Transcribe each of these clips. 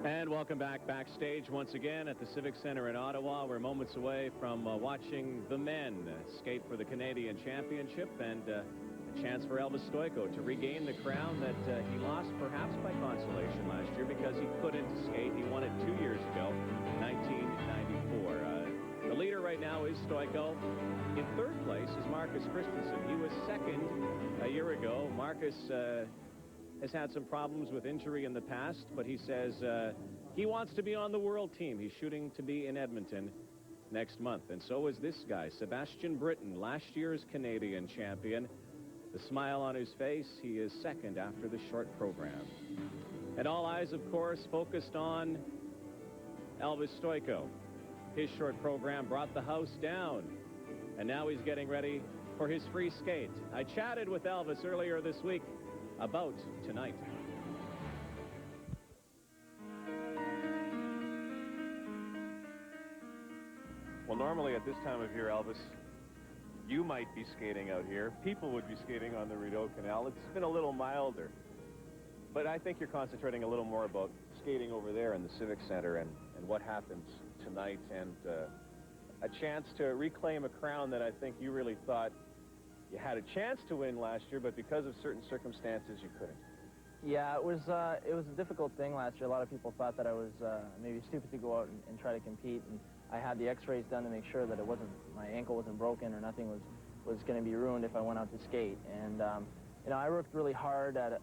And welcome back backstage once again at the Civic Center in Ottawa. We're moments away from watching the men skate for the Canadian Championship, and a chance for Elvis Stojko to regain the crown that he lost perhaps by consolation last year because he couldn't skate. He won it 2 years ago, 1994. The leader right now is Stojko. In third place is Marcus Kristensen. He was second a year ago. Marcus has had some problems with injury in the past, but he says he wants to be on the world team. He's shooting to be in Edmonton next month. And so is this guy, Sebastian Briton, last year's Canadian champion. The smile on his face, he is second after the short program. And all eyes, of course, focused on Elvis Stojko. His short program brought the house down, and now he's getting ready for his free skate. I chatted with Elvis earlier this week about tonight. Well, normally at this time of year, Elvis, you might be skating out here. People would be skating on the Rideau Canal. It's been a little milder. But I think you're concentrating a little more about skating over there in the Civic Center and what happens tonight, and a chance to reclaim a crown that I think you really thought you had a chance to win last year, but because of certain circumstances, you couldn't. Yeah, it was a difficult thing last year. A lot of people thought that I was maybe stupid to go out and try to compete, and I had the X-rays done to make sure that my ankle wasn't broken or nothing was going to be ruined if I went out to skate. And you know, I worked really hard at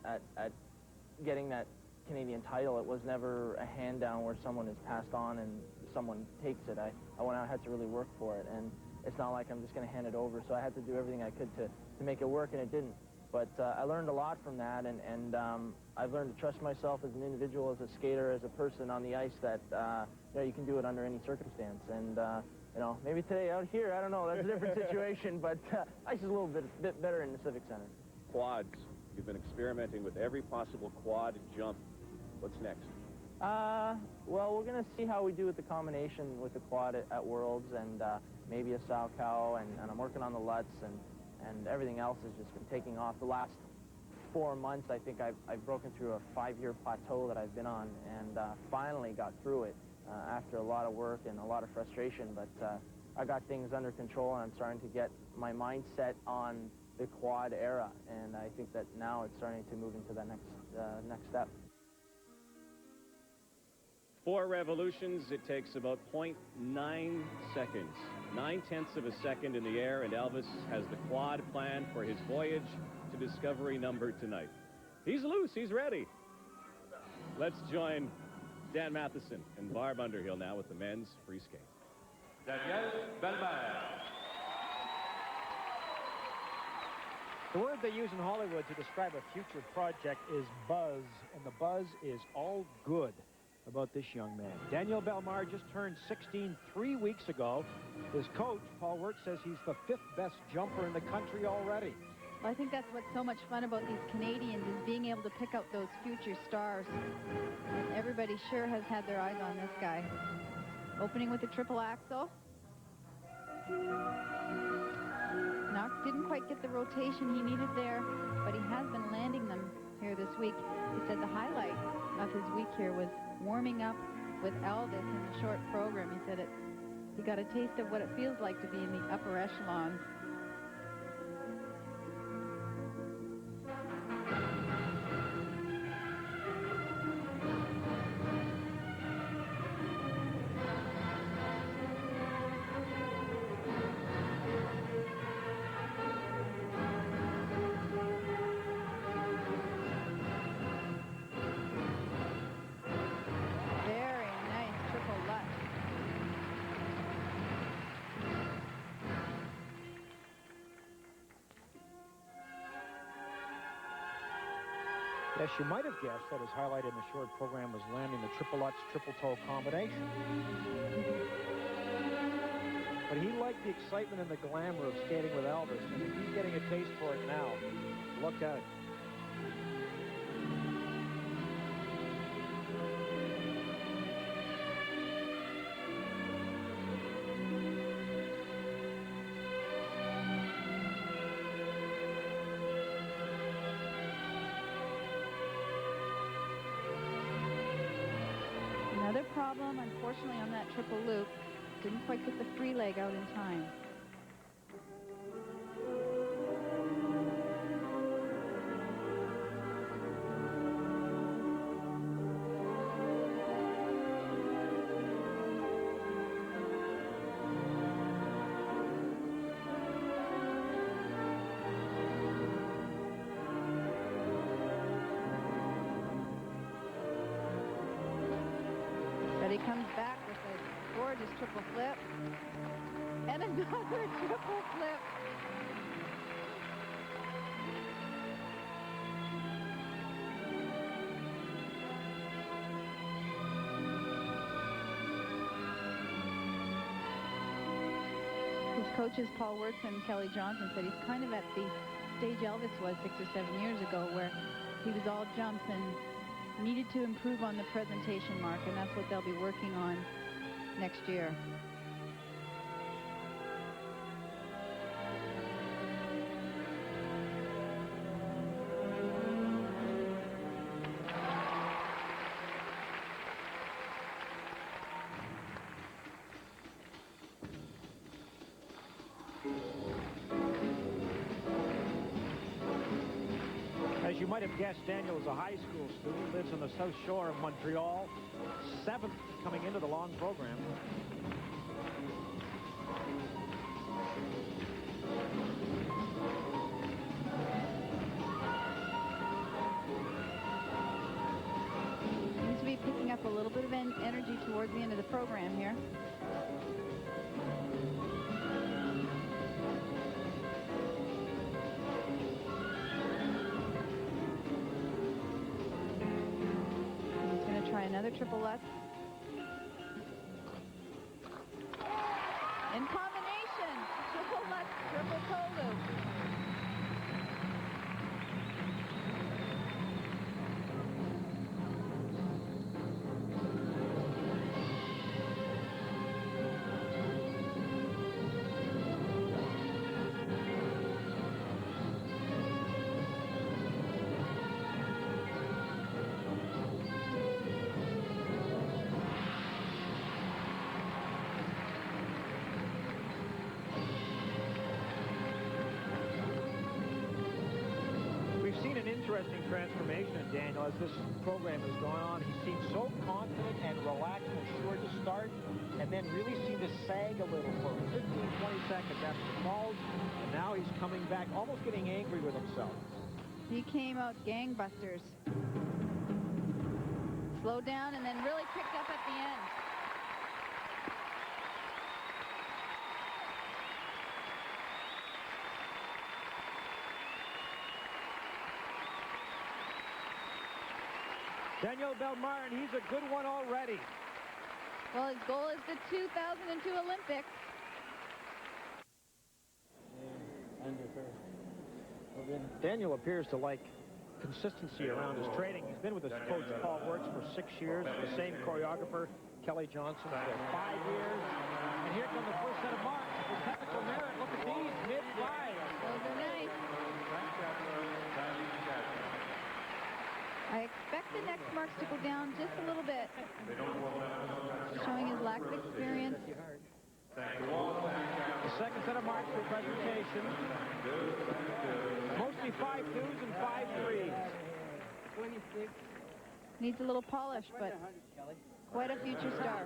getting that Canadian title. It was never a hand down where someone is passed on and someone takes it. I went out, had to really work for it, and it's not like I'm just going to hand it over, so I had to do everything I could to make it work, and it didn't. But I learned a lot from that, and I've learned to trust myself as an individual, as a skater, as a person on the ice, that you know, you can do it under any circumstance. And you know, maybe today out here, I don't know, that's a different situation, but ice is a little bit better in the Civic Center. Quads. You've been experimenting with every possible quad jump. What's next? Well, we're going to see how we do with the combination with the quad at Worlds, and maybe a sow cow, and I'm working on the Lutz, and everything else has just been taking off. The last 4 months, I think I've broken through a 5-year plateau that I've been on, and finally got through it after a lot of work and a lot of frustration, but I got things under control, and I'm starting to get my mindset on the quad era, and I think that now it's starting to move into the next step. 4 revolutions, it takes about 0.9 seconds. 9/10 of a second in the air, and Elvis has the quad planned for his voyage to Discovery number tonight. He's loose, he's ready. Let's join Dan Matheson and Barb Underhill now with the men's free skate. Delmar. The word they use in Hollywood to describe a future project is buzz, and the buzz is all good about this young man. Daniel Delmar just turned 16 3 weeks ago. His coach, Paul Wirt, says he's the 5th best jumper in the country already. Well, I think that's what's so much fun about these Canadians, is being able to pick out those future stars. And everybody sure has had their eyes on this guy. Opening with the triple axel. Knox didn't quite get the rotation he needed there, but he has been landing them here this week. He said the highlight of his week here was warming up with Elvis in the short program. He said he got a taste of what it feels like to be in the upper echelons. Yes, you might have guessed that his highlight in the short program was landing the triple Lutz, triple toe combination. But he liked the excitement and the glamour of skating with Elvis, and he's getting a taste for it now. Look out. Another problem, unfortunately, on that triple loop. Didn't quite get the free leg out in time. But he comes back with a gorgeous triple flip. And another triple flip. His coaches, Paul Wirtz and Kelly Johnson, said he's kind of at the stage Elvis was 6 or 7 years ago, where he was all jumps and needed to improve on the presentation, Mark, and that's what they'll be working on next year. As you might have guessed, Daniel is a high school student, lives on the South Shore of Montreal, 7th coming into the long program. Seems to be picking up a little bit of energy towards the end of the program here. Another triple lutz. In combination, triple lutz, triple toe loop. Interesting transformation in Daniel as this program has gone on. He seemed so confident and relaxed and sure to start, and then really seemed to sag a little for 15, 20 seconds after the falls, and now he's coming back, almost getting angry with himself. He came out gangbusters. Slowed down and then really picked up at the end. Daniel Delmar, and he's a good one already. Well, his goal is the 2002 Olympics. Daniel appears to like consistency around his training. He's been with his coach, Paul Wirtz, for 6 years. The same choreographer, Kelly Johnson, for 5 years. And here comes the first set of marks for technical merit. Look at these, mid-fly. Those are nice. I expect the next marks to go down just a little bit, showing his lack of experience. The second set of marks for presentation. Mostly 5 2s and 5 3s. 26. Needs a little polish, but quite a future star.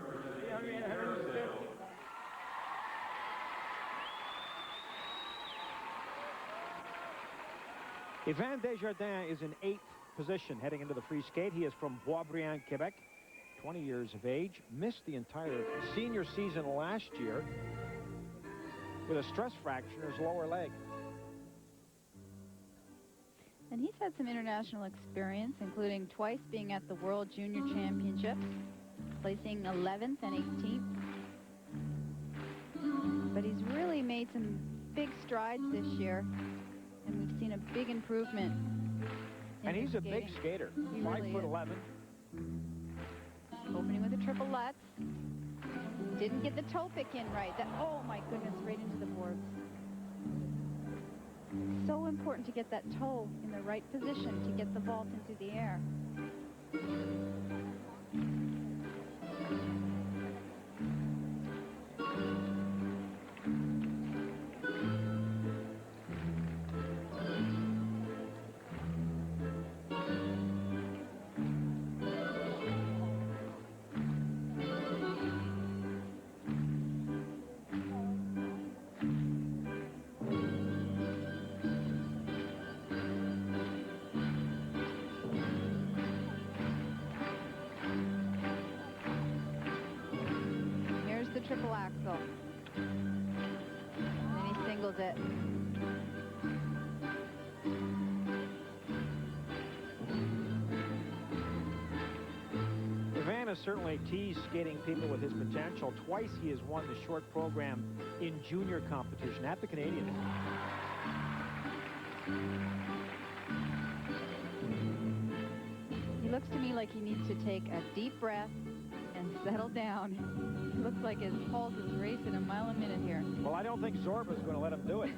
Yvan Desjardins is in 8th position heading into the free skate. He is from Boisbriand, Quebec, 20 years of age. Missed the entire senior season last year with a stress fracture in his lower leg. And he's had some international experience, including twice being at the World Junior Championships, placing 11th and 18th. But he's really made some big strides this year, and we've seen a big improvement. And he's a big skater, 5'11". Opening with a triple lutz. Didn't get the toe pick in right. Oh my goodness, right into the boards. So important to get that toe in the right position to get the vault into the air. triple axel. And then he singles it. Yvars has certainly teased skating people with his potential. Twice he has won the short program in junior competition at the Canadian. He looks to me like he needs to take a deep breath and settle down. He looks like his pulse is racing a mile a minute here. Well, I don't think Zorba's going to let him do it.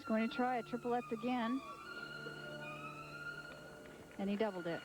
Going to try a triplets again. And he doubled it.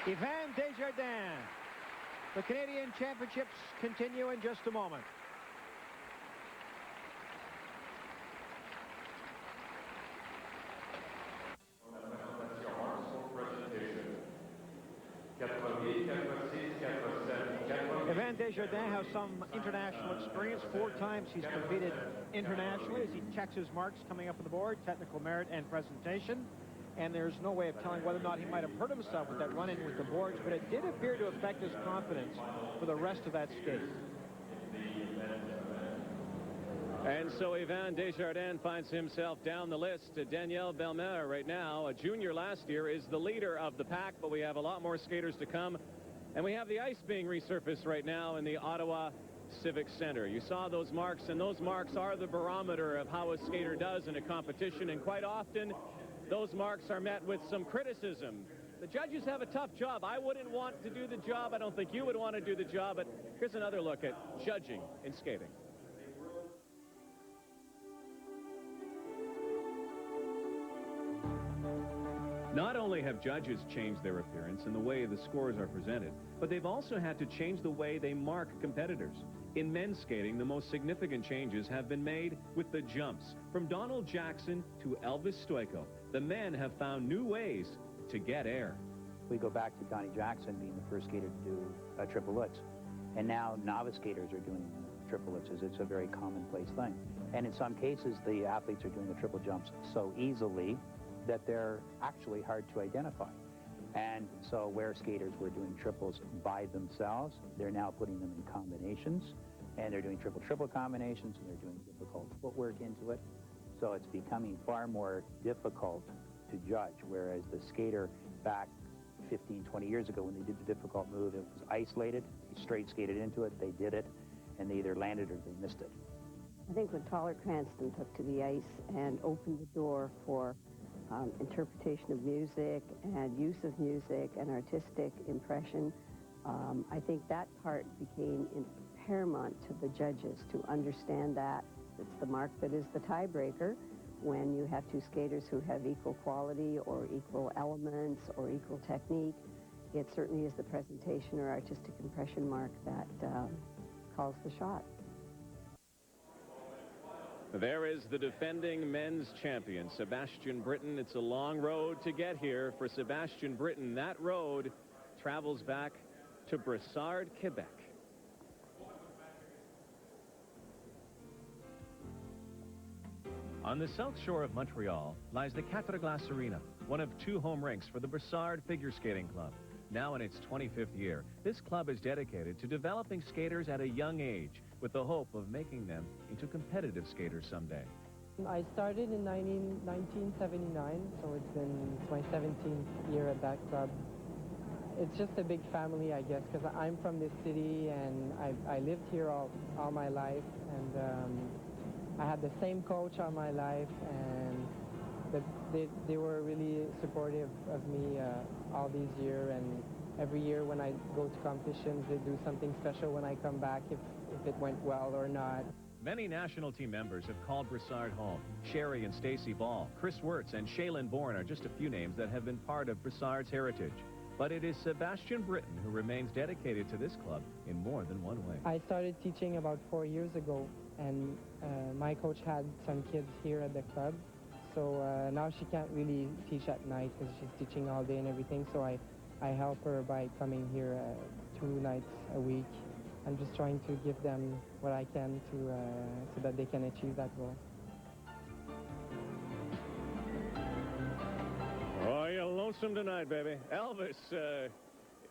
Yvars Desjardins. The Canadian Championships continue in just a moment. Yvars Desjardins has some international experience. 4 times he's competed internationally as he checks his marks coming up on the board, technical merit and presentation. And there's no way of telling whether or not he might have hurt himself with that run-in with the boards, but it did appear to affect his confidence for the rest of that skate. And so Yvars Desjardins finds himself down the list. Daniel Delmar right now, a junior last year, is the leader of the pack, but we have a lot more skaters to come. And we have the ice being resurfaced right now in the Ottawa Civic Center. You saw those marks, and those marks are the barometer of how a skater does in a competition, and quite often those marks are met with some criticism. The judges have a tough job. I wouldn't want to do the job. I don't think you would want to do the job, but here's another look at judging in skating. Not only have judges changed their appearance and the way the scores are presented, but they've also had to change the way they mark competitors. In men's skating, the most significant changes have been made with the jumps. From Donald Jackson to Elvis Stojko, the men have found new ways to get air. We go back to Donnie Jackson being the first skater to do triple lutz, and now novice skaters are doing triple ellipses. It's a very commonplace thing. And in some cases, the athletes are doing the triple jumps so easily that they're actually hard to identify. And so where skaters were doing triples by themselves, they're now putting them in combinations, and they're doing triple-triple combinations, and they're doing difficult footwork into it. So it's becoming far more difficult to judge, whereas the skater back 15, 20 years ago when they did the difficult move, it was isolated, they straight skated into it, they did it, and they either landed or they missed it. I think when Tyler Cranston took to the ice and opened the door for interpretation of music and use of music and artistic impression, I think that part became paramount to the judges to understand that it's the mark that is the tiebreaker when you have two skaters who have equal quality or equal elements or equal technique. It certainly is the presentation or artistic impression mark that calls the shot. There is the defending men's champion, Sebastian Briton. It's a long road to get here for Sebastian Briton. That road travels back to Brossard, Quebec. On the south shore of Montreal lies the Quatre Glaces Arena, one of 2 home rinks for the Brossard Figure Skating Club. Now in its 25th year, this club is dedicated to developing skaters at a young age with the hope of making them into competitive skaters someday. I started in 1979, so it's my 17th year at that club. It's just a big family, I guess, because I'm from this city and I lived here all my life, and I had the same coach all my life, and they were really supportive of me all these years, and every year when I go to competitions, they do something special when I come back, if it went well or not. Many national team members have called Brossard home. Sherry and Stacy Ball, Chris Wirtz, and Shaylin Bourne are just a few names that have been part of Brossard's heritage. But it is Sebastian Briton who remains dedicated to this club in more than one way. I started teaching about 4 years ago, and my coach had some kids here at the club. So now she can't really teach at night because she's teaching all day and everything. So I help her by coming here 2 nights a week. I'm just trying to give them what I can to so that they can achieve that goal. Oh, you're lonesome tonight, baby. Elvis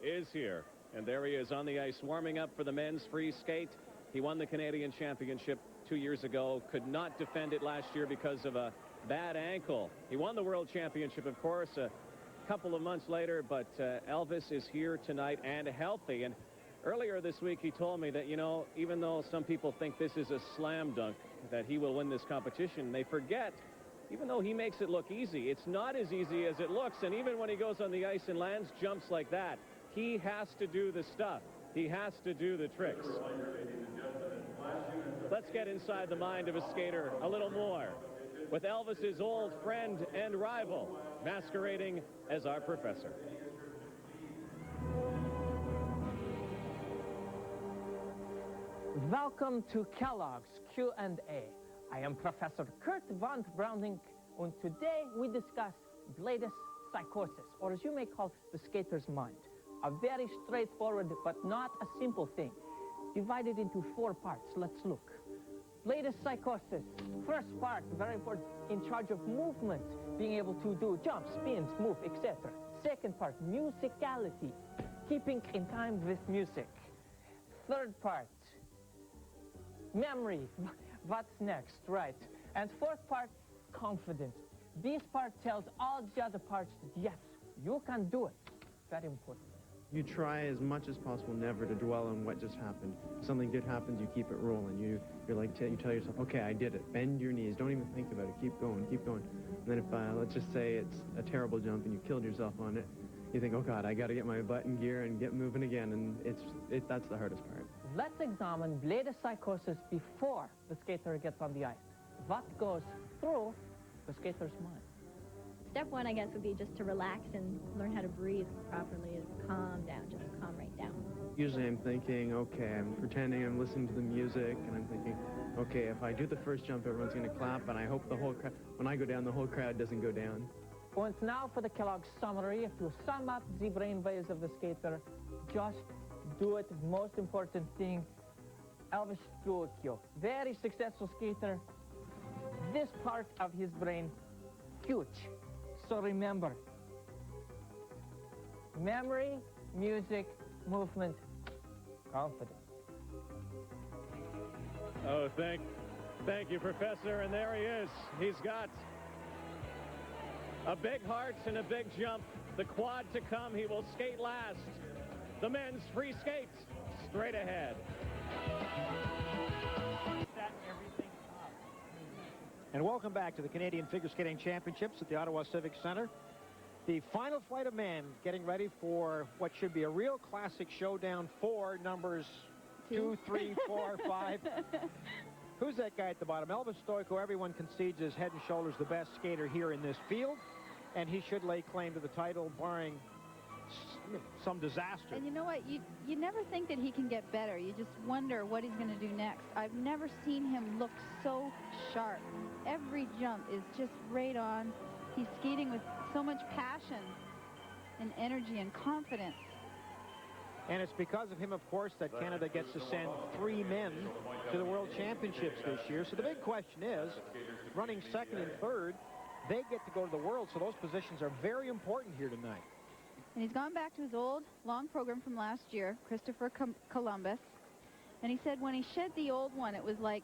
is here. And there he is on the ice, warming up for the men's free skate. He won the Canadian Championship 2 years ago. Could not defend it last year because of a bad ankle. He won the World Championship, of course, a couple of months later. But Elvis is here tonight and healthy. And earlier this week, he told me that, you know, even though some people think this is a slam dunk, that he will win this competition, they forget, even though he makes it look easy, it's not as easy as it looks. And even when he goes on the ice and lands jumps like that, he has to do the stuff. He has to do the tricks. Let's get inside the mind of a skater a little more with Elvis's old friend and rival masquerading as our professor. Welcome to Kellogg's Q&A. I am Professor Kurt von Browning, and today we discuss bladus psychosis, or as you may call the skater's mind. A very straightforward but not a simple thing. Divided into 4 parts. Let's look. Bladus psychosis. First part, very important, in charge of movement, being able to do jumps, spins, move, etc. Second part, musicality, keeping in time with music. Third part, memory. What's next, right? And fourth part, confidence. This part tells all the other parts that yes, you can do it. Very important. You try as much as possible never to dwell on what just happened. If something good happens, you keep it rolling. You're like, you tell yourself, okay, I did it. Bend your knees. Don't even think about it. Keep going, keep going. And then if, let's just say it's a terrible jump and you killed yourself on it, you think, oh God, I got to get my butt in gear and get moving again. And that's the hardest part. Let's examine bladus psychosis before the skater gets on the ice. What goes through the skater's mind? Step 1, I guess, would be just to relax and learn how to breathe properly, is calm down, just calm right down. Usually I'm thinking, okay, I'm pretending I'm listening to the music, and I'm thinking, okay, if I do the first jump, everyone's going to clap, and I hope the whole crowd, when I go down, the whole crowd doesn't go down. And now for the Kellogg summary. If you sum up the brain waves of the skater, just do it. Most important thing, Elvis Stojko, very successful skater. This part of his brain, huge. So remember, memory, music, movement, confidence. Oh, thank you, Professor. And there he is. He's got a big heart and a big jump. The quad to come. He will skate last. The men's free skate straight ahead. And welcome back to the Canadian Figure Skating Championships at the Ottawa Civic Centre. The final flight of men getting ready for what should be a real classic showdown for numbers 2, 3, 4, 5. Who's that guy at the bottom? Elvis Stojko, everyone concedes, is head and shoulders the best skater here in this field, and he should lay claim to the title, barring some disaster. And you know what? You never think that he can get better. You just wonder what he's going to do next. I've never seen him look so sharp. Every jump is just right on. He's skating with so much passion and energy and confidence. And it's because of him, of course, that Canada gets to send 3 men to the World Championships this year. So the big question is, running second and third, they get to go to the World, so those positions are very important here tonight. And he's gone back to his old long program from last year, Christopher Columbus. And he said when he shed the old one, it was like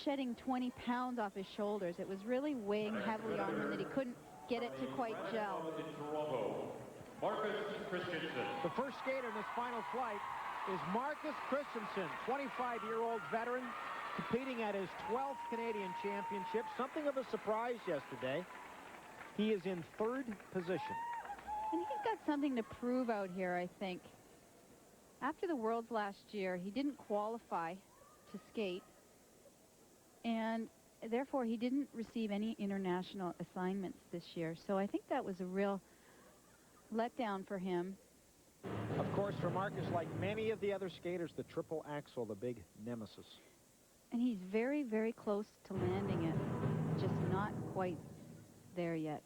shedding 20 pounds off his shoulders. It was really weighing heavily on him that he couldn't get it to quite gel. The first skater in this final flight is Marcus Kristensen, 25-year-old veteran, competing at his 12th Canadian Championship. Something of a surprise yesterday. He is in 3rd position. And he's got something to prove out here, I think. After the Worlds last year, he didn't qualify to skate, and therefore he didn't receive any international assignments this year. So I think that was a real letdown for him. Of course, for Marcus, like many of the other skaters, the triple axel, the big nemesis. And he's very, very close to landing it, just not quite there yet.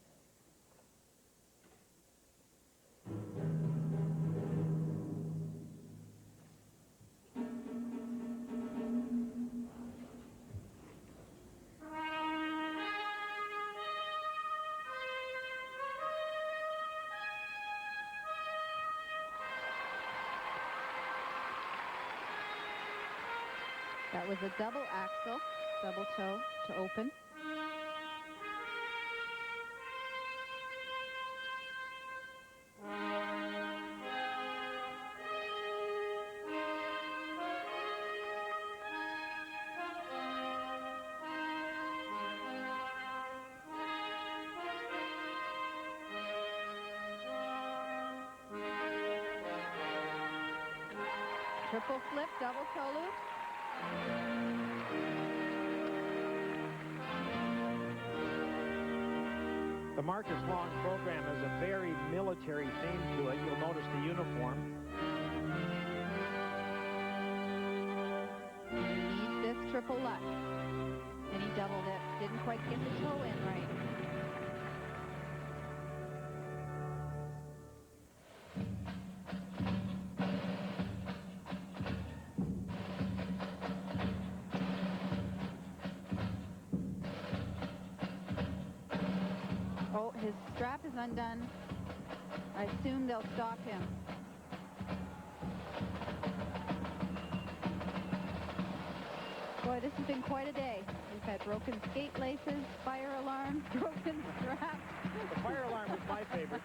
That was a double axel, double toe to open. Triple flip, double toe loop. The Marcus Long program has a very military theme to it. You'll notice the uniform. He needs this triple lutz. And he doubled it. Didn't quite get the toe in right. His strap is undone. I assume they'll stop him. Boy, this has been quite a day. We've had broken skate laces, fire alarm, broken straps. The fire alarm was my favorite.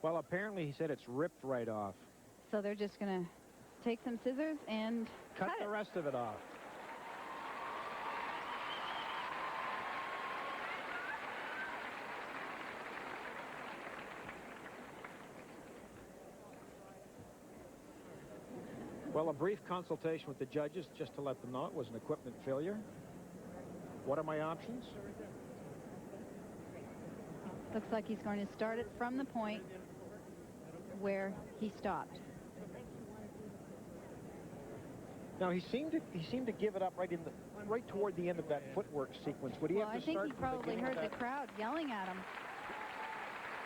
Well, apparently he said it's ripped right off. So they're just going to take some scissors and cut the rest of it off. Well, a brief consultation with the judges just to let them know it was an equipment failure. What are my options? Looks like he's going to start it from the point where he stopped. Now he seemed to give it up right toward the end of that footwork sequence. Would he have to start? I think he probably heard the crowd yelling at him.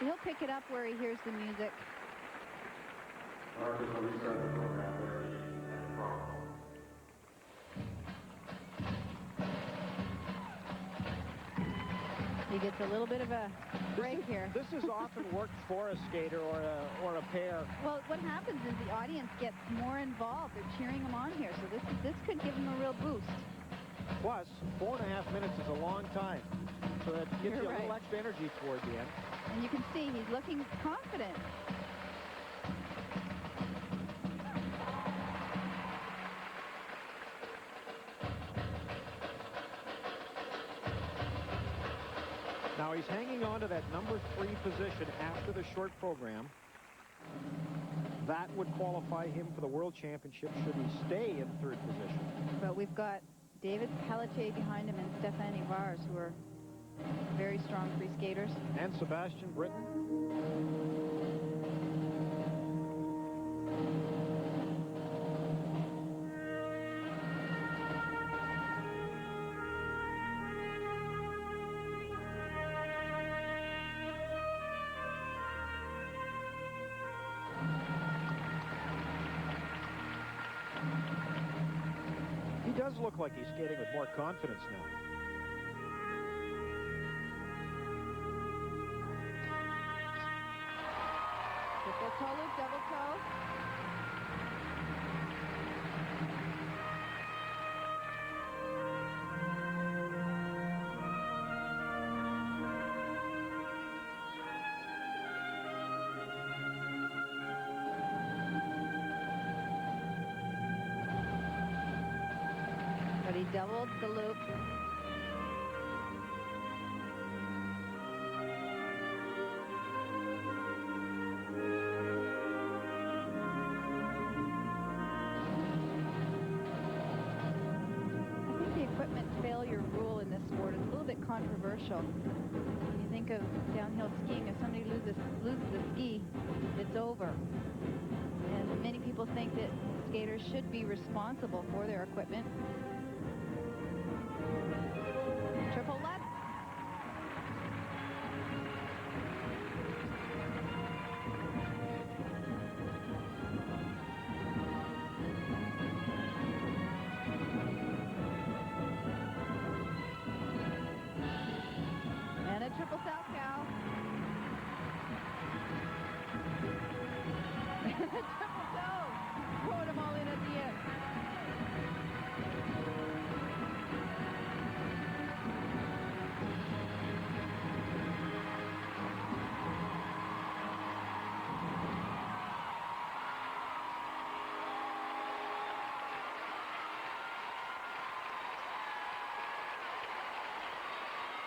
He'll pick it up where he hears the music. He gets a little bit of a break here. This is often worked for a skater or a pair. Well, what happens is the audience gets more involved. They're cheering him on here, so this could give him a real boost. Plus, 4.5 minutes is a long time, so that gives You're you a little right. extra energy toward the end. And you can see he's looking confident. Now he's hanging on to that number 3 position after the short program. That would qualify him for the World Championship should he stay in 3rd position. But we've got David Peltier behind him and Stephane Yvars, who are very strong free skaters. And Sebastian Briton. He does look like he's skating with more confidence now. Triple toe loop, double toe. But he doubled the loop. Equipment failure rule in this sport is a little bit controversial. When you think of downhill skiing, if somebody loses a ski, it's over. And many people think that skaters should be responsible for their equipment. Triple left. Triple south cow. Triple toe. Throwing them all in at the end.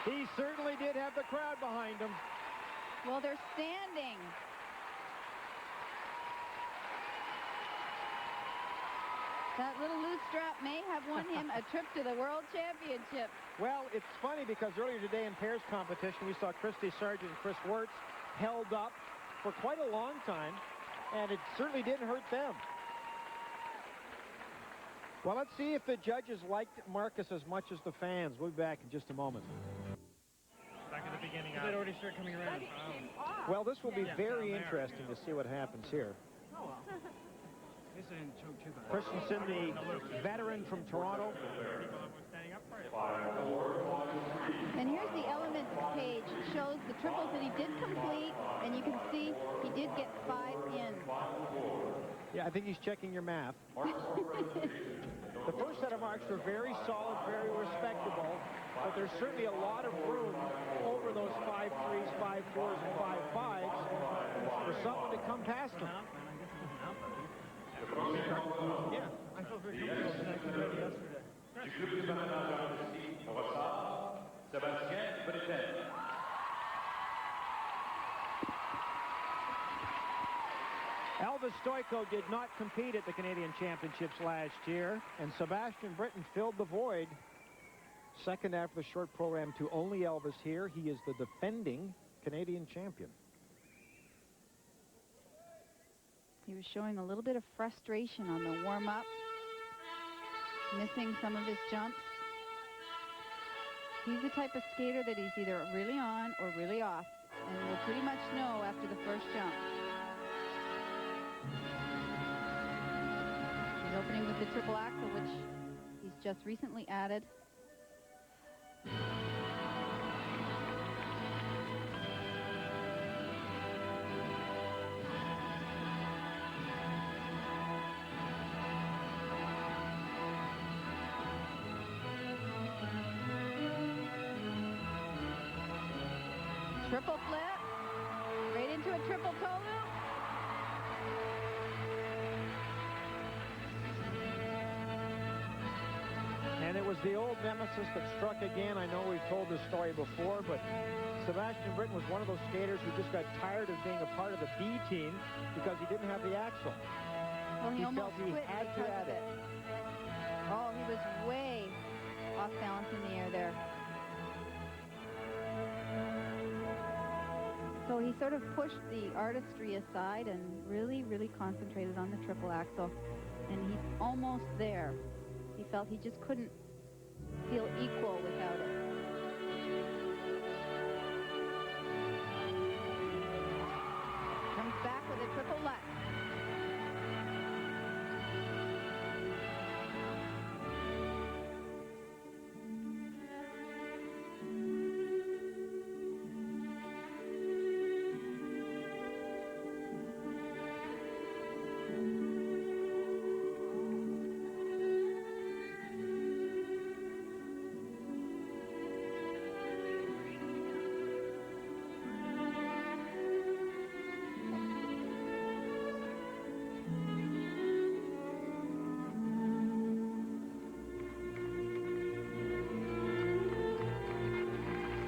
He certainly did have the crowd behind him. Well, they're standing. That little loose strap may have won him a trip to the World Championship. Well, it's funny because earlier today in pairs competition, we saw Christy Sargent and Chris Wirtz held up for quite a long time, and it certainly didn't hurt them. Well, let's see if the judges liked Marcus as much as the fans. We'll be back in just a moment. Back at the beginning. Did it already start coming around? Well, this will be very interesting to see what happens here. Oh, well. At least I didn't choke too bad. Kristensen, the veteran from Toronto. And here's the elements page. It shows the triples that he did complete, and you can see he did get 5 in. Yeah, I think he's checking your math. The first set of marks were very solid, very respectable, but there's certainly a lot of room over those 5 3s, 5 4s, and 5 5s for someone to come past him. Yeah, I felt very comfortable tonight compared to yesterday. Sebastian Briton. Elvis Stojko did not compete at the Canadian Championships last year, and Sebastian Briton filled the void. Second after the short program to only Elvis here. He is the defending Canadian champion. He was showing a little bit of frustration on the warm-up, missing some of his jumps. He's the type of skater that he's either really on or really off. and we'll pretty much know after the first jump. He's opening with the triple axel, which he's just recently added. Triple flip, right into a triple toe loop. And it was the old nemesis that struck again. I know we've told this story before, but Sebastian Briton was one of those skaters who just got tired of being a part of the B team because he didn't have the axle. Well, he almost felt he quit had to because add of it. Oh, he was way off balance in the air there. So he sort of pushed the artistry aside and really, really concentrated on the triple axel. And he's almost there. He felt he just couldn't feel equal without it. Comes back with a triple lutz.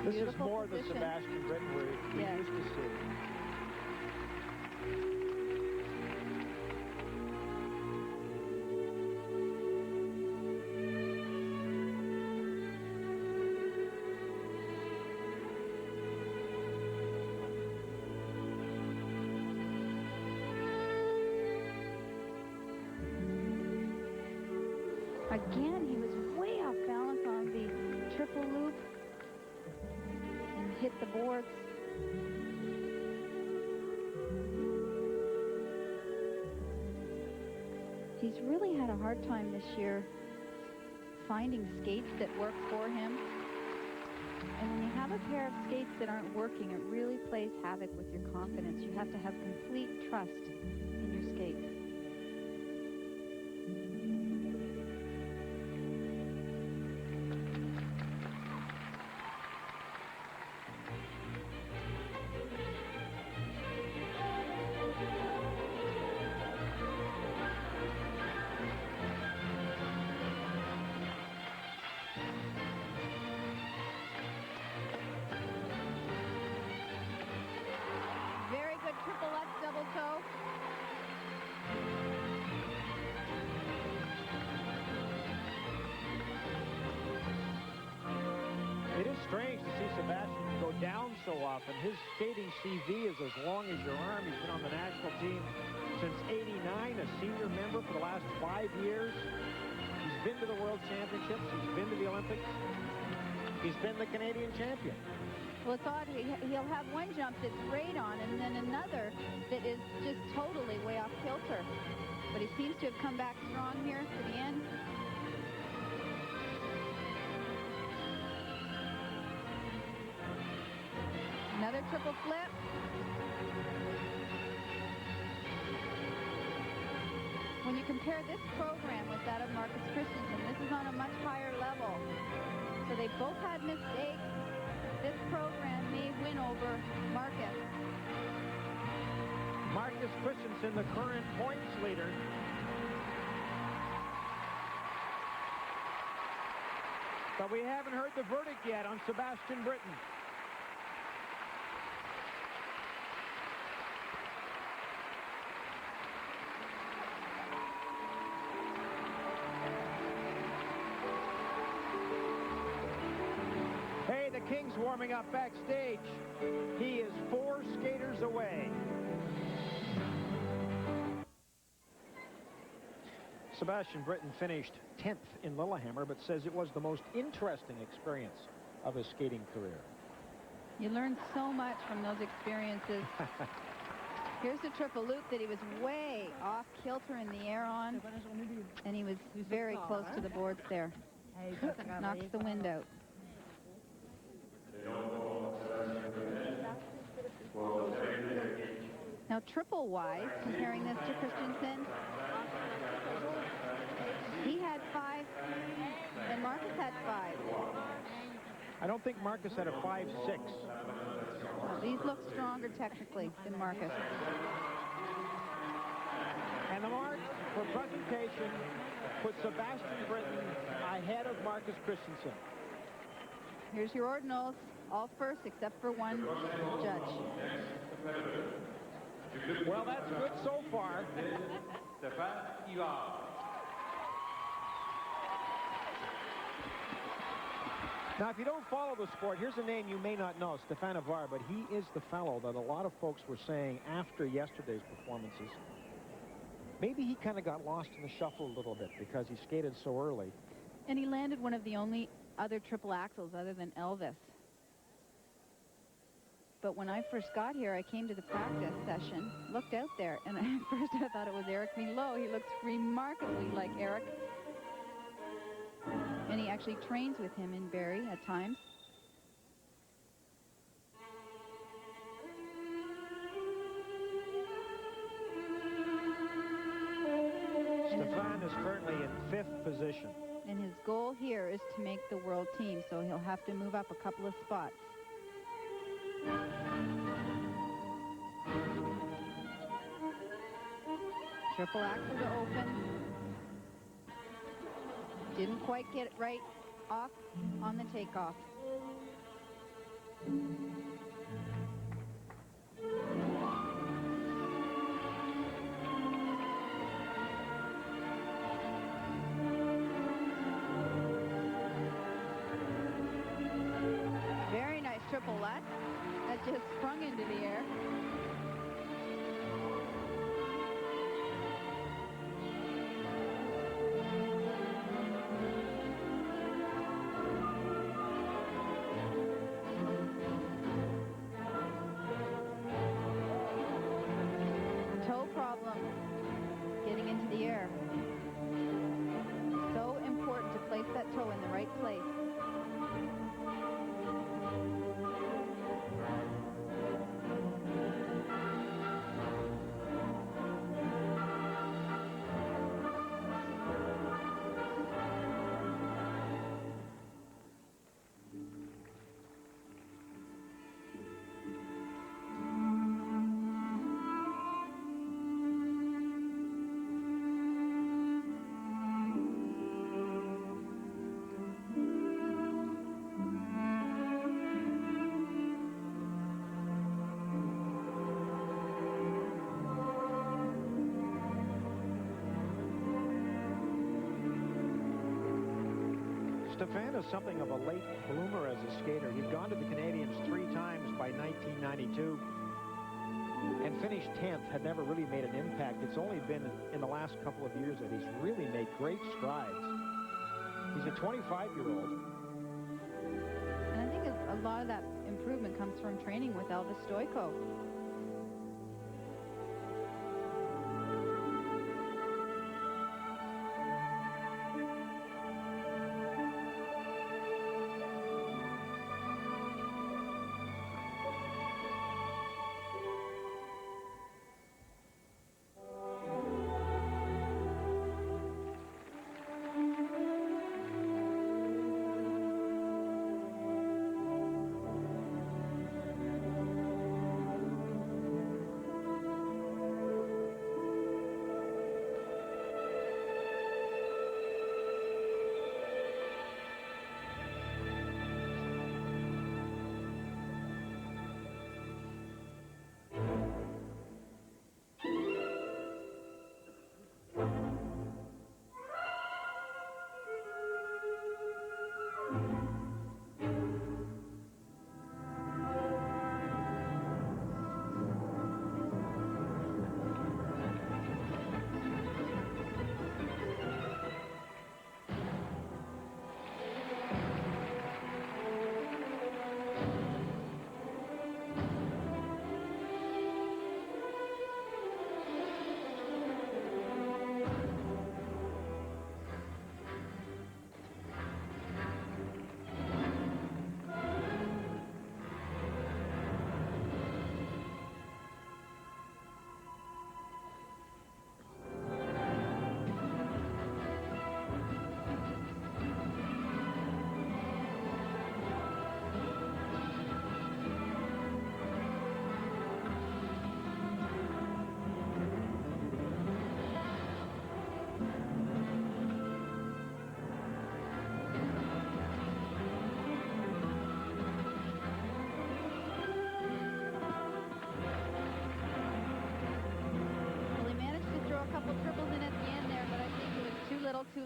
This is Beautiful more the position. Sebastian Briton we Yes. used to see. Again, he was way off balance on the triple loop and hit the boards. He's really had a hard time this year finding skates that work for him. And when you have a pair of skates that aren't working, it really plays havoc with your confidence. You have to have complete trust in your skates. Very good triple lutz double toe. It is strange to see Sebastian go down so often. His skating CV is as long as your arm. He's been on the national team since '89, a senior member for the last 5 years. He's been to the World Championships. He's been to the Olympics. He's been the Canadian champion. Well, it's odd. He'll have one jump that's great on and then another that is just totally way off kilter. But he seems to have come back strong here to the end. Another triple flip. When you compare this program with that of Marcus Kristensen, this is on a much higher level. So they both had mistakes. This program may win over Marcus. Marcus Kristensen, the current points leader. But we haven't heard the verdict yet on Sebastian Briton. Hey, the King's warming up backstage. He is 4 skaters away. Sebastian Briton finished 10th in Lillehammer, but says it was the most interesting experience of his skating career. You learn so much from those experiences. Here's a triple loop that he was way off kilter in the air on, and he was very close to the boards there. Knocks the wind out. Now triple-wise, comparing this to Kristensen, he had 5, and Marcus had 5. I don't think Marcus had a 5.6. Well, these look stronger technically than Marcus. And the mark for presentation put Sebastian Briton ahead of Marcus Kristensen. Here's your ordinals, all first except for one judge. Well, that's good so far. Stephane Yvars. Now, if you don't follow the sport, here's a name you may not know, Stephane Yvars, but he is the fellow that a lot of folks were saying after yesterday's performances. Maybe he kind of got lost in the shuffle a little bit because he skated so early. And he landed one of the only other triple axels other than Elvis. But when I first got here, I came to the practice session, looked out there, and at first I thought it was Eric Milo. He looks remarkably like Eric. And he actually trains with him in Barrie at times. Stephane is currently in 5th position. And his goal here is to make the world team, so he'll have to move up a couple of spots. Triple axel to open. Didn't quite get it right off on the takeoff. Very nice triple lutz. That just sprung into the air. Toe problem getting into the air. So important to place that toe in the right place. Stephane is something of a late bloomer as a skater. He'd gone to the Canadians 3 times by 1992 and finished 10th, had never really made an impact. It's only been in the last couple of years that he's really made great strides. He's a 25-year-old. And I think a lot of that improvement comes from training with Elvis Stojko.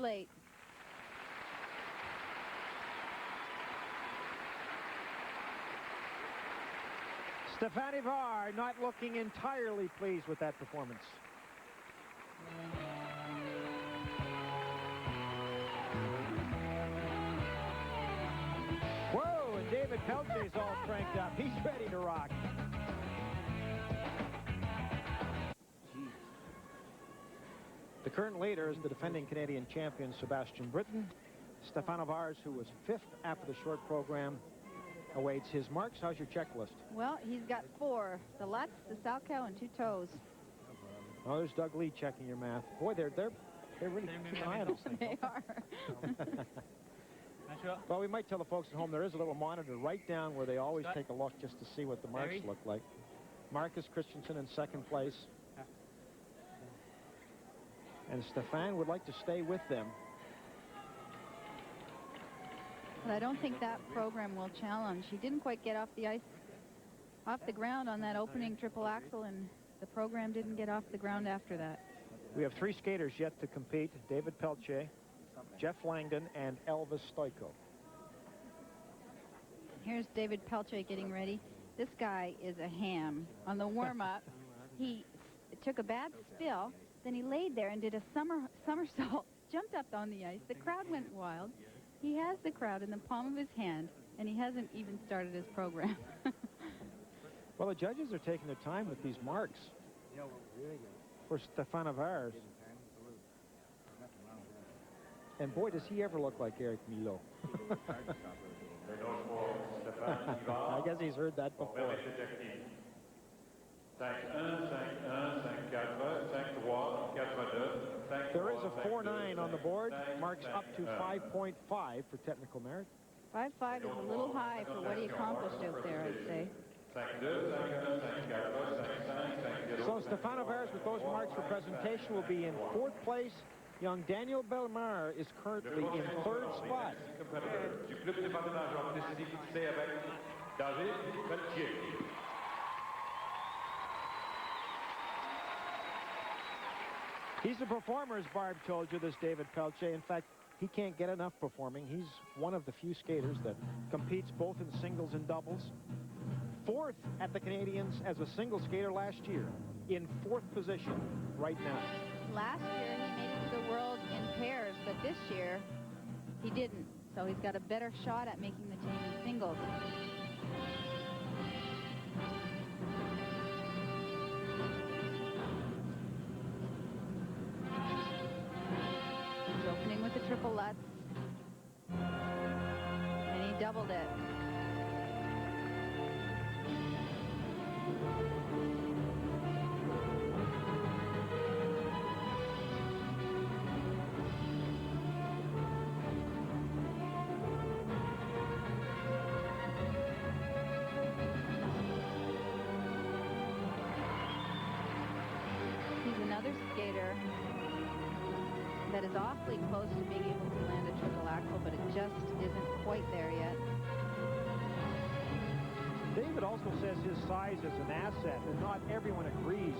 late. Stephane Yvars not looking entirely pleased with that performance. Whoa, and David Peltier's all cranked up. He's ready to rock. The current leader is the defending Canadian champion, Sebastian Briton. Stephane Yvars, who was 5th after the short program, awaits his marks. How's your checklist? Well, he's got 4. The Lutz, the Salchow, and 2 toes. Oh, there's Doug Lee checking your math. Boy, they're really keeping an eye on us. They are. Well, we might tell the folks at home there is a little monitor right down where they always take a look just to see what the marks look like. Marcus Kristensen in 2nd place. And Stephane would like to stay with them. But I don't think that program will challenge. He didn't quite get off the ice, off the ground on that opening triple axel, and the program didn't get off the ground after that. We have 3 skaters yet to compete: David Peltier, Jeff Langdon, and Elvis Stojko. Here's David Peltier getting ready. This guy is a ham. On the warm-up, he took a bad spill, then he laid there and did a somersault, jumped up on the ice. The crowd went wild. He has the crowd in the palm of his hand, and he hasn't even started his program. Well, the judges are taking their time with these marks for Stephane Yvars. And boy, does he ever look like Eric Milo. I guess he's heard that before. 5-1, 5-1, 5-4, 5-2, 5-2. There is a 4.9 on the board. Marks up to 5.5 for technical merit. 5.5 is a little high for what he accomplished out there, I'd say. So Stephane Yvars, with those marks for presentation, will be in 4th place. Young Daniel Delmar is currently in 3rd spot. He's a performer, as Barb told you, this David Peltier. In fact, he can't get enough performing. He's one of the few skaters that competes both in singles and doubles. 4th at the Canadians as a single skater last year, in 4th position right now. Last year, he made it to the world in pairs, but this year, he didn't. So he's got a better shot at making the team in singles. He's opening with the triple Lutz. And he doubled it. Skater that is awfully close to being able to land a triple axel, but it just isn't quite there yet. David also says his size is an asset, and not everyone agrees.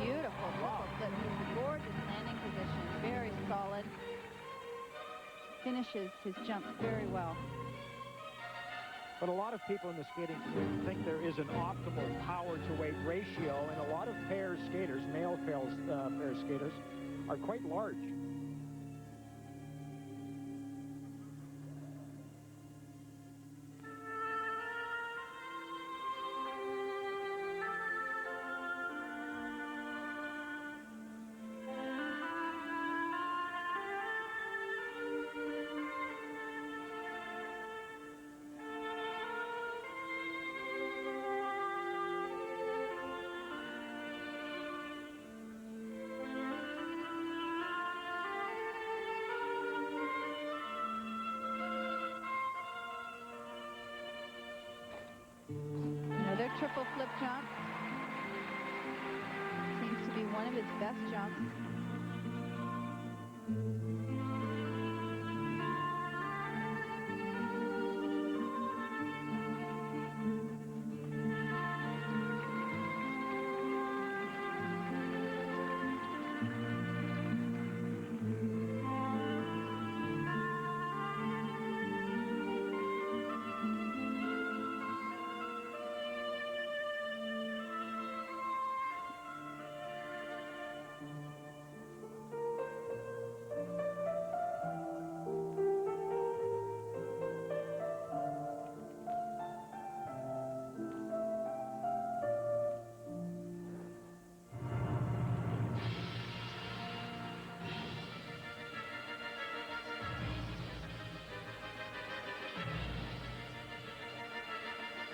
Beautiful triple flip. He's a gorgeous landing position, very solid. Finishes his jumps very well. But a lot of people in the skating community think there is an optimal power-to-weight ratio, and a lot of pair skaters, male pair skaters, are quite large. Another triple flip jump. Seems to be one of his best jumps.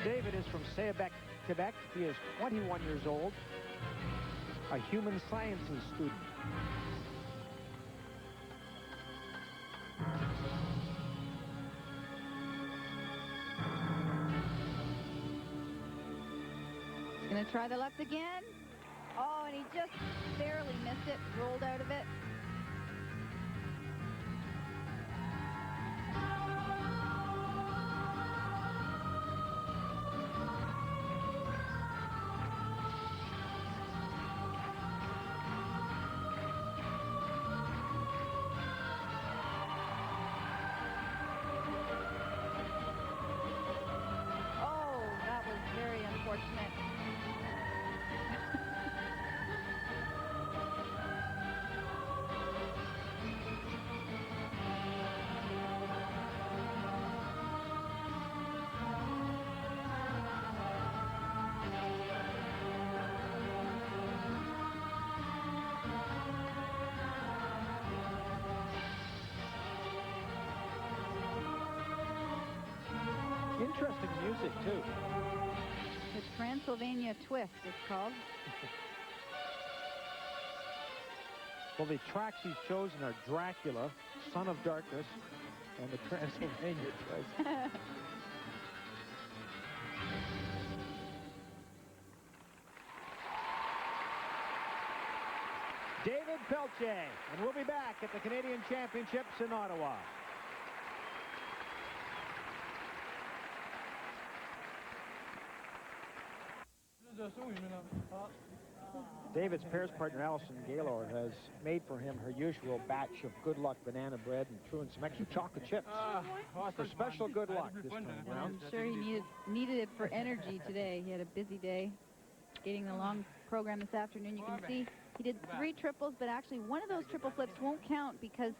David is from Seabec, Quebec. He is 21 years old, a human sciences student. He's going to try the left again. Oh, and he just barely missed it, rolled out of it. Interesting music, too. The Transylvania Twist, it's called. Well, the tracks he's chosen are Dracula, Son of Darkness, and the Transylvania Twist. David Peltier, and we'll be back at the Canadian Championships in Ottawa. David's pairs partner, Alison Gaylor, has made for him her usual batch of Good Luck banana bread and threw in some extra chocolate chips for special good luck this time around. I'm sure he needed it for energy today. He had a busy day skating the long program this afternoon. You can see he did 3 triples, but actually one of those triple flips won't count because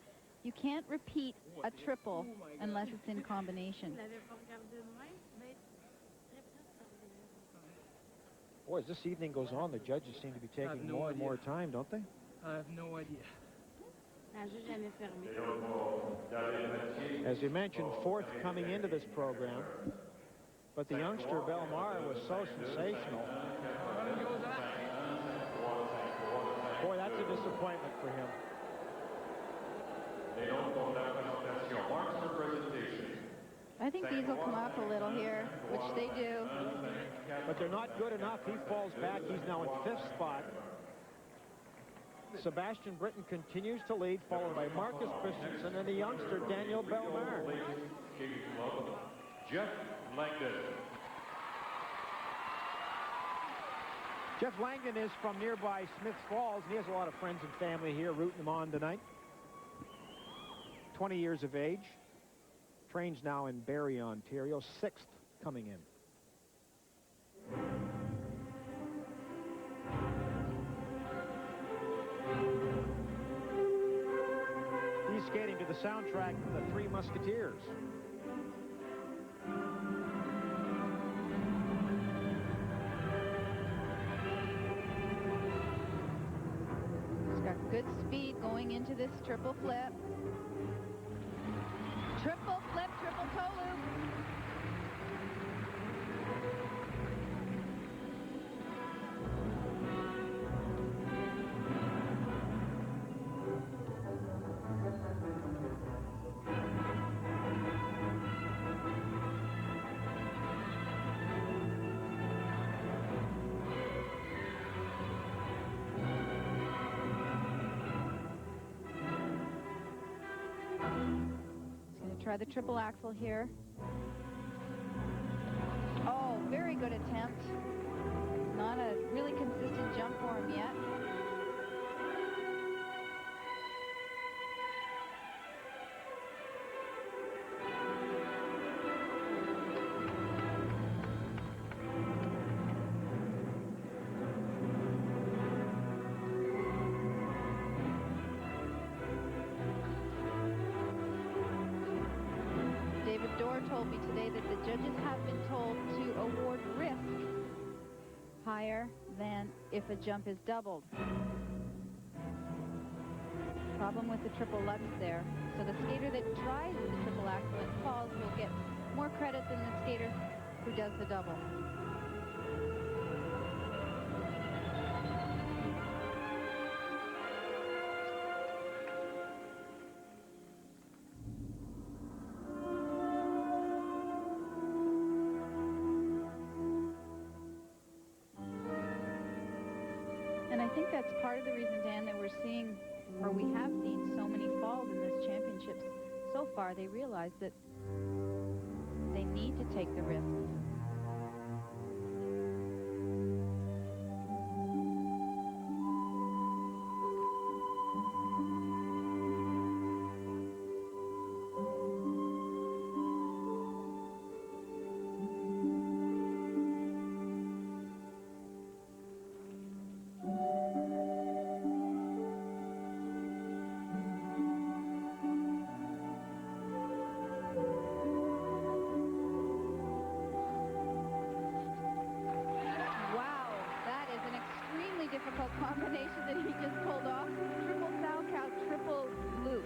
you can't repeat a triple unless it's in combination. Boy, as this evening goes on, the judges seem to be taking more and more time, don't they? I have no idea. As you mentioned, 4th coming into this program, but the youngster Delmar was so sensational. Boy, that's a disappointment for him. I think these will come up a little here, which they do. But they're not good enough. He falls back. He's now in 5th spot. Sebastian Briton continues to lead, followed by Marcus Kristensen and the youngster Daniel Delmar. Jeff Langdon. Jeff Langdon is from nearby Smiths Falls, and he has a lot of friends and family here rooting him on tonight. 20 years of age. Trains now in Barrie, Ontario. 6th coming in. He's skating to the soundtrack from the Three Musketeers. He's got good speed going into this triple flip. Triple flip, triple toe loop. Try the triple axel here. Oh, very good attempt. Not a really consistent jump for him yet. Told me today that the judges have been told to award risk higher than if a jump is doubled. Problem with the triple lutz there. So the skater that tries the triple axel and falls will get more credit than the skater who does the double. And I think that's part of the reason, Dan, that we're seeing, or we have seen so many falls in this championships so far. They realize that they need to take the risks. Difficult combination that he just pulled off. Triple Stojko, triple loop.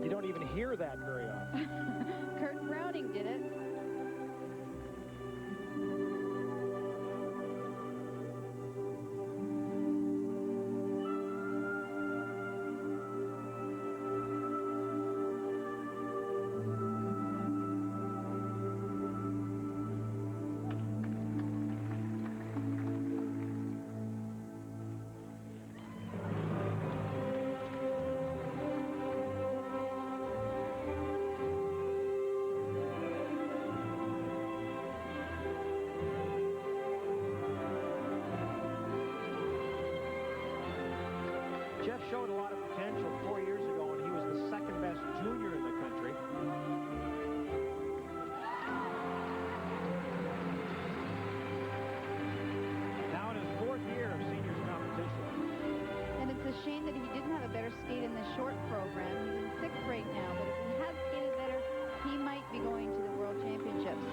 You don't even hear that very often. Kurt Browning did it. Jeff showed a lot of potential 4 years ago, and he was the second best junior in the country. Now in his 4th year of seniors competition. And it's a shame that he didn't have a better skate in the short program. He's in 6th grade now, but if he had skated better, he might be going to the World Championships.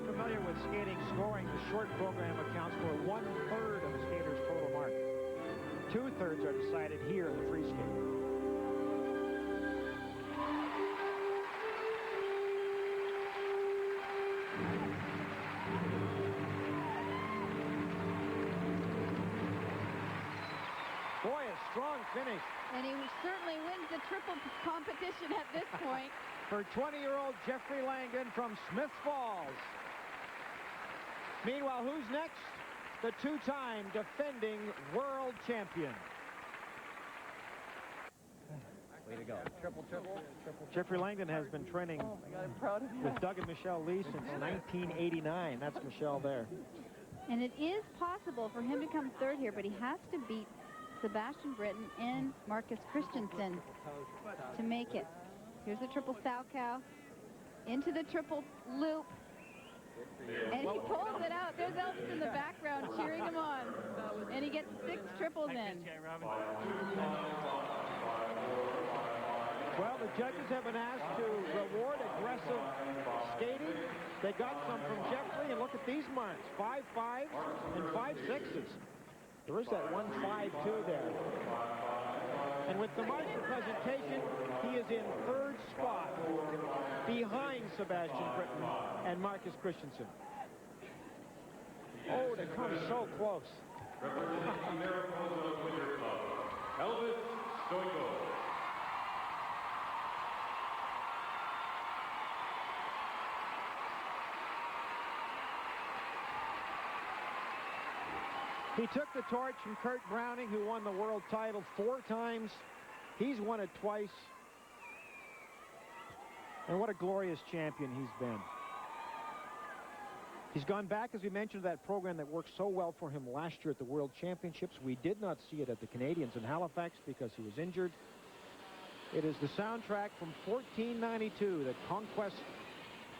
Familiar with skating scoring, the short program accounts for 1/3 of a skater's total mark. 2/3 are decided here in the free skate. Boy, a strong finish. And he certainly wins the triple competition at this point. For 20-year-old Jeffrey Langdon from Smith Falls. Meanwhile, who's next? The two-time defending world champion. Way to go. Triple. Jeffrey Langdon has been training I'm proud of you. with Doug and Michelle Lee since 1989. That's Michelle there. And it is possible for him to come 3rd here, but he has to beat Sebastian Briton and Marcus Kristensen to make it. Here's the triple Stojko into the triple loop. And he pulls it out. There's Elvis in the background cheering him on. And he gets 6 triples in. Well, the judges have been asked to reward aggressive skating. They got some from Jeffrey, and look at these marks. 5 5s and 5 6s. There is that 1 5-2 there. And with the marks of presentation, he is in 3rd spot behind Sebastian Briton and Marcus Kristensen. Oh, they come so close. Representing the Mariposa Winter Club, Elvis Stojko. He took the torch from Kurt Browning, who won the world title 4 times. He's won it twice. And what a glorious champion he's been. He's gone back, as we mentioned, to that program that worked so well for him last year at the World Championships. We did not see it at the Canadians in Halifax because he was injured. It is the soundtrack from 1492, the Conquest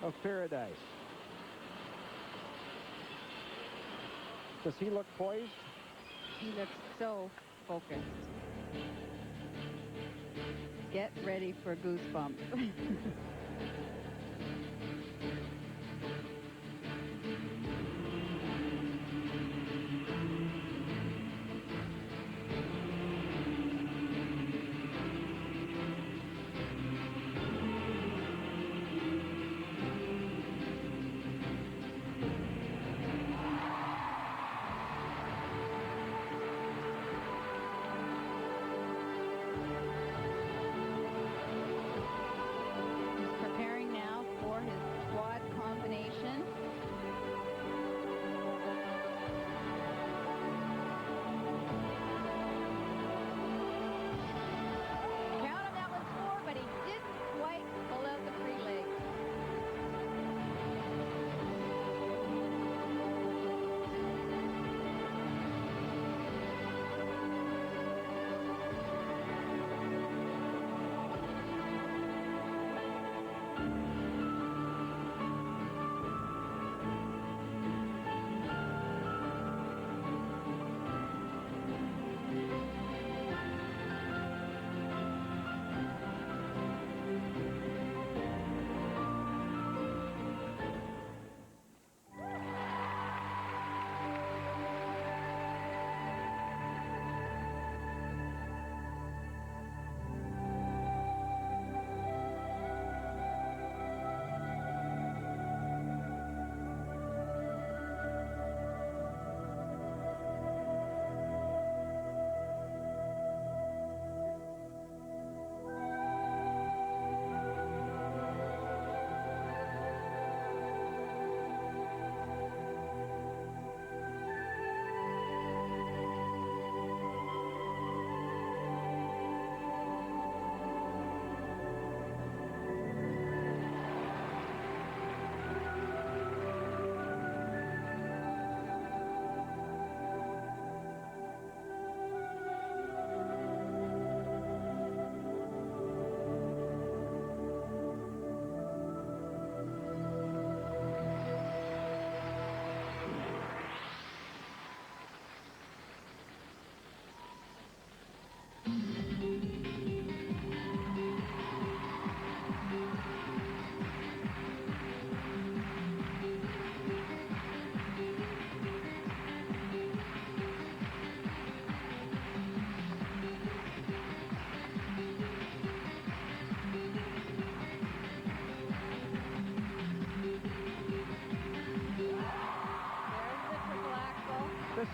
of Paradise. Does he look poised? He looks so focused. Get ready for goosebumps.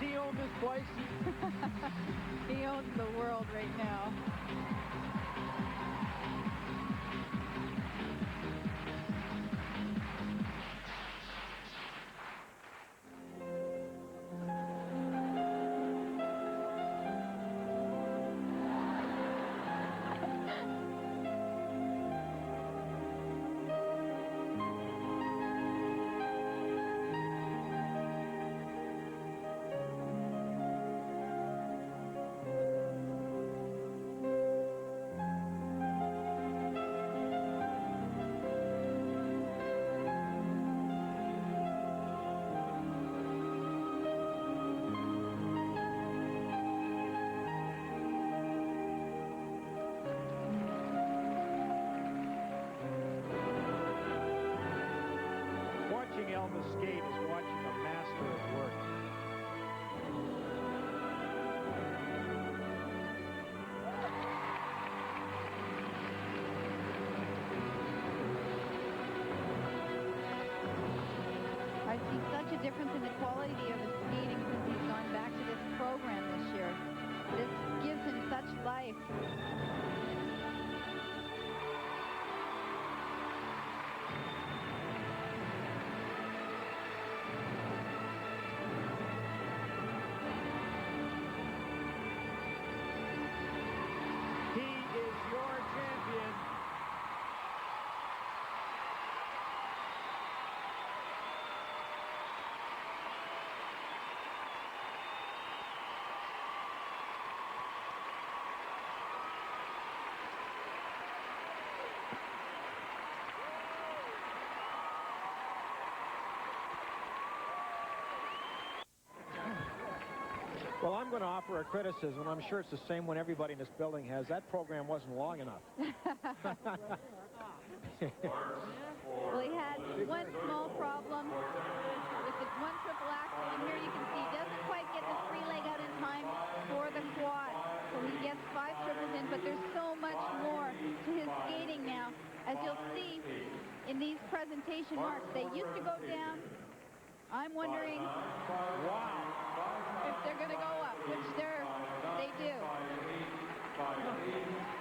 he own this place? He owns the world right now. Watching Elvis skate is watching a master at work. I see such a difference in the quality of his skating since he's gone back to this program this year. This gives him such life. He is your champion. Well, I'm going to offer a criticism. I'm sure it's the same one everybody in this building has. That program wasn't long enough. Well, he had one small problem with the one triple axel, and here you can see he doesn't quite get the free leg out in time for the quad. So he gets 5 triples in, but there's so much more to his skating now. As you'll see in these presentation marks, they used to go down. I'm wondering if they're going to go up, which they do.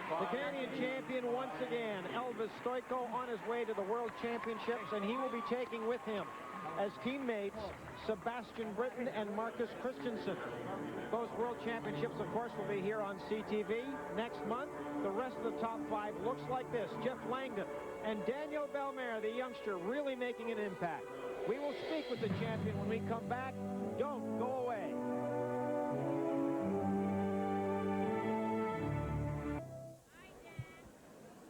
The Canadian champion once again, Elvis Stojko, on his way to the World Championships, and he will be taking with him as teammates Sebastian Briton and Marcus Kristensen. Those World Championships, of course, will be here on CTV next month. The rest of the top 5 looks like this. Jeff Langdon and Daniel Delmar, the youngster, really making an impact. We will speak with the champion when we come back. Don't go away.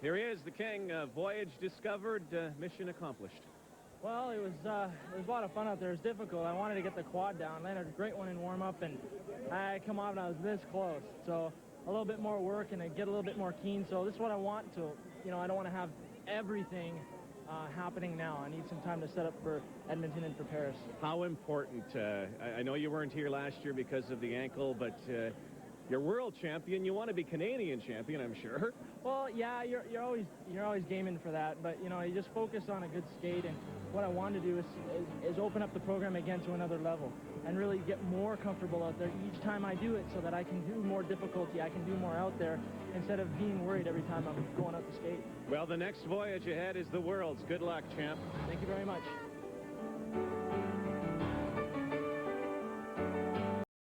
Here he is, the king. Voyage discovered, mission accomplished. Well, it was a lot of fun out there. It was difficult. I wanted to get the quad down. Landed a great one in warm-up, and I come off and I was this close. So a little bit more work and I get a little bit more keen. So this is what I want to, I don't want to have everything happening now. I need some time to set up for Edmonton and for Paris. How important, I know you weren't here last year because of the ankle, but you're world champion. You want to be Canadian champion, I'm sure. Well, yeah, you're always gaming for that, but you just focus on a good skate, and what I want to do is open up the program again to another level and really get more comfortable out there each time I do it, so that I can do more difficulty, I can do more out there instead of being worried every time I'm going out to skate. Well, the next voyage ahead is the Worlds. Good luck, champ. Thank you very much.